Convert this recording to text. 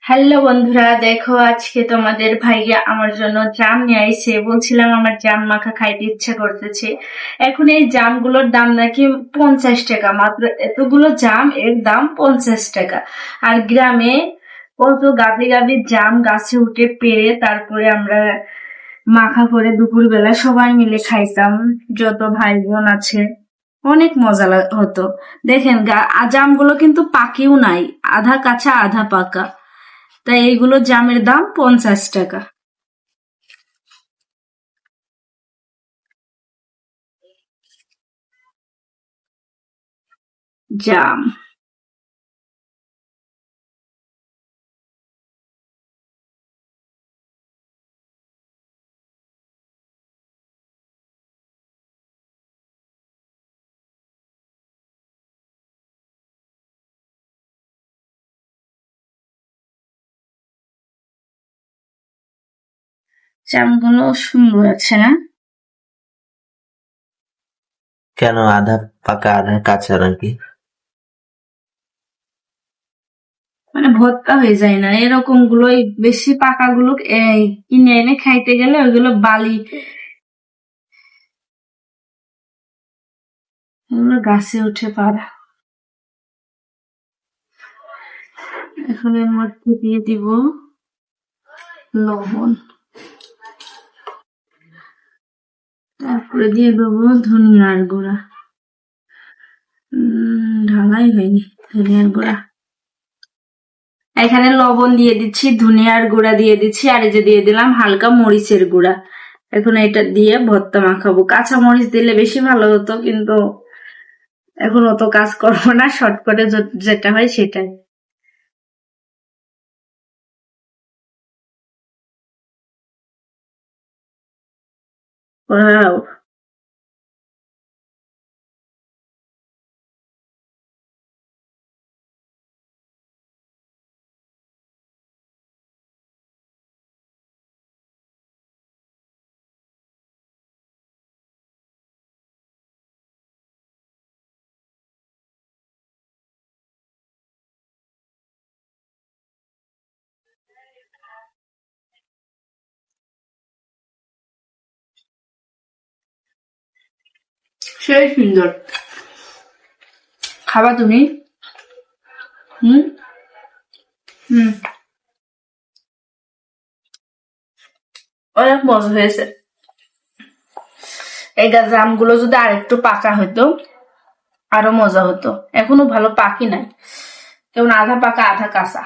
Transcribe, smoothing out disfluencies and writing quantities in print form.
Hello বন্ধুরা, দেখো আজকে তোমাদের ভাইয়া আমার জন্য জাম নিয়ে আইছে। বলছিলাম আমার জাম মাখা খাইতে ইচ্ছা করতেছে। এখন এই জামগুলোর দাম নাকি 50 টাকা, মাত্র এতগুলো জাম এর দাম 50 টাকা। আর গ্রামে কত গাবি গাবি জাম গাছে উঠে পেড়ে তারপরে আমরা মাখা করে দুপুরবেলা সবাই মিলে খাইতাম, যত ভাই বোন আছে। অনেক মজা হতো। দেখেন জামগুলো কিন্তু পাকিও নাই, আধা কাঁচা আধা পাকা। তাই এইগুলো জামের দাম 50 টাকা। জাম জামগুলো সুন্দর আছে না? কেন আধা পাকা আধা কাঁচা নাকি? মানে ভর্তা হয়ে যায় না, এরকম গুলোই বেশি পাকা গুলো কিনে এনে খাইতে গেলে ওইগুলো বালি, ওগুলো গাছে উঠে পারা। এখন এর মধ্যে দিয়ে দিব লবণ, তারপরে দিয়ে দেবো ধনিয়ার গুঁড়া। ঢালাই হয়নি। ধনিয়ার গুঁড়া, এখানে লবণ দিয়ে দিচ্ছি, ধনিয়ার গুঁড়া দিয়ে দিচ্ছি, আর এই যে দিয়ে দিলাম হালকা মরিচের গুঁড়া। এখন এটা দিয়ে ভর্তা মাখাবো। কাঁচা মরিচ দিলে বেশি ভালো হতো, কিন্তু এখন অত কাজ করবো না, শর্টকাটে যেটা হয় সেটাই। ওয়াও, সেই সুন্দর। খাবা তুমি? হুম হুম, অনেক মজা হয়েছে। এই জামগুলো যদি আরেকটু পাকা হতো আরো মজা হতো। এখনো ভালো পাকি নাই, কেমন আধা পাকা আধা কাঁচা।